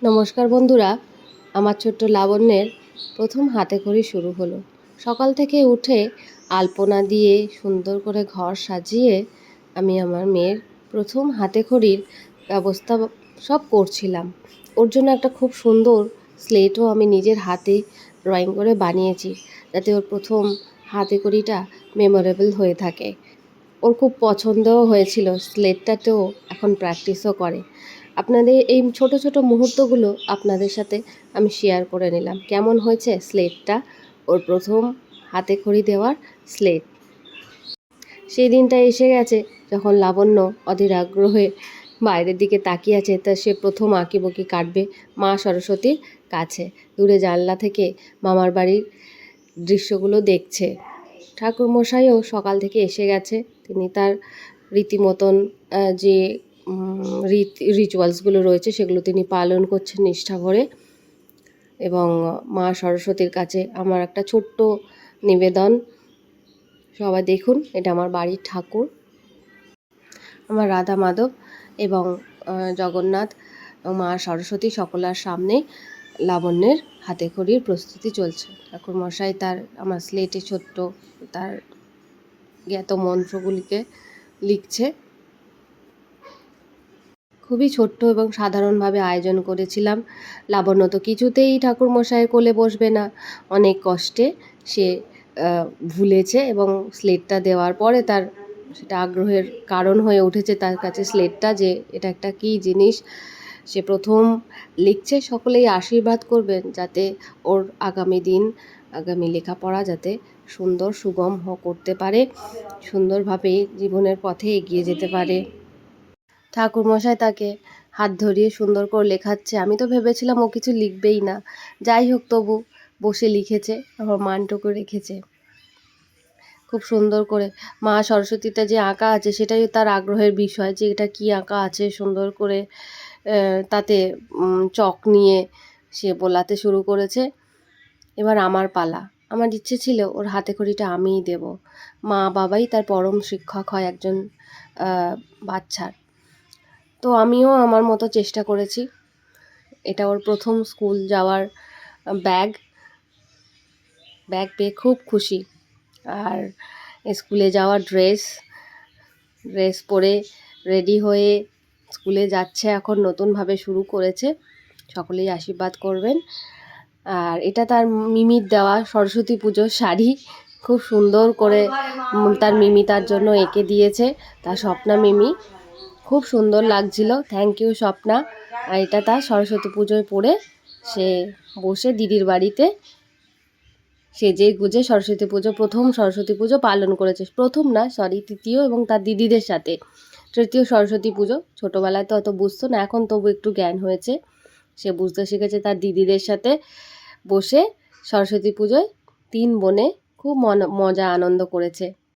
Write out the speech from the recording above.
নমস্কার বন্ধুরা, আমার ছোট্ট লাবণ্যের প্রথম হাতেখড়ি শুরু হলো। সকাল থেকে উঠে আলপনা দিয়ে সুন্দর করে ঘর সাজিয়ে আমি আমার মেয়ের প্রথম হাতেখড়ির ব্যবস্থা সব করছিলাম। ওর জন্য একটা খুব সুন্দর স্লেটও আমি নিজের হাতে ড্রয়িং করে বানিয়েছি, যাতে ওর প্রথম হাতেখড়িটা মেমোরেবল হয়ে থাকে। ওর খুব পছন্দও হয়েছিল, স্লেটটাতেও এখন প্র্যাকটিসও করে। আপনাদের এই ছোট ছোট মুহূর্তগুলো আপনাদের সাথে আমি শেয়ার করে নিলাম। কেমন হয়েছে স্লেটটা, ওর প্রথম হাতে খড়ি দেওয়ার স্লেট। সেই দিনটা এসে গেছে যখন লাবণ্য অধীর আগ্রহে বাইরের দিকে তাকিয়ে আছে, তা সে প্রথম আঁকিবুকি কাটবে মা সরস্বতীর কাছে। দূরে জানলা থেকে মামার বাড়ির দৃশ্যগুলো দেখছে। ঠাকুরমশাইও সকাল থেকে এসে গেছে। তিনি তার রীতিমতন যে রিচুয়ালসগুলো রয়েছে সেগুলো তিনি পালন করছেন নিষ্ঠা ভরে। এবং মা সরস্বতীর কাছে আমার একটা ছোট্ট নিবেদন, সবাই দেখুন, এটা আমার বাড়ির ঠাকুর, আমার রাধা মাধব এবং জগন্নাথ, মা সরস্বতী সকলের সামনে লাবণ্যের হাতেখড়ির প্রস্তুতি চলছে। ঠাকুরমশাই তার আমার স্লেটে ছোট্ট তার জ্ঞাত মন্ত্রগুলিকে লিখছে। খুবই ছোট্ট এবং সাধারণভাবে আয়োজন করেছিলাম। লাবণ্য তো কিছুতেই ঠাকুরমশাইয়ের কোলে বসবে না, অনেক কষ্টে সে ভুলেছে এবং স্লেটটা দেওয়ার পরে তার সেটা আগ্রহের কারণ হয়ে উঠেছে তার কাছে স্লেটটা, যে এটা একটা কী জিনিস। সে প্রথম লিখছে। সকলেই আশীর্বাদ করবেন যাতে ওর আগামী দিন, আগামী লেখাপড়া যাতে সুন্দর সুগম করতে পারে, সুন্দরভাবে জীবনের পথে এগিয়ে যেতে পারে। ঠাকুরমশাই তাকে হাত ধরিয়ে সুন্দর করে লেখাচ্ছে। আমি তো ভেবেছিলাম ও কিছু লিখবেই না, যাই হোক তবু বসে লিখেছে, আমার মানটুকু রেখেছে খুব সুন্দর করে। মা সরস্বতীটা যে আঁকা আছে সেটাই তার আগ্রহের বিষয়, যে এটা কী আঁকা আছে সুন্দর করে। তাতে চক নিয়ে সে বোলাতে শুরু করেছে। এবার আমার পালা। আমার ইচ্ছে ছিল ওর হাতেখড়িটা আমিই দেব। মা বাবাই তার পরম শিক্ষক হয় একজন বাচ্চার। তো আমিও আমার মতো চেষ্টা করেছি। এটা ওর প্রথম স্কুল যাওয়ার ব্যাগ পেয়ে খুব খুশি। আর স্কুলে যাওয়ার ড্রেস পরে রেডি হয়ে স্কুলে যাচ্ছে এখন, নতুনভাবে শুরু করেছে। সকলেই আশীর্বাদ করবেন। আর এটা তার মিমির দেওয়া সরস্বতী পুজোর শাড়ি, খুব সুন্দর করে তার মিমি তার জন্য এঁকে দিয়েছে, তার স্বপ্না মিমি। খুব সুন্দর লাগছিল, থ্যাংক ইউ স্বপ্না। আর এটা তার সরস্বতী পুজোয় পড়ে সে বসে দিদির বাড়িতে সেজে গুজে প্রথম সরস্বতী পুজো পালন করেছে। প্রথম না, তৃতীয়, এবং তার দিদিদের সাথে তৃতীয় সরস্বতী পুজো। ছোটোবেলায় তো অত বুঝতো না, এখন তবু একটু জ্ঞান হয়েছে, সে বুঝতে শিখেছে। তার দিদিদের সাথে বসে সরস্বতী পুজোয় 3 বোনে খুব মজা আনন্দ করেছে।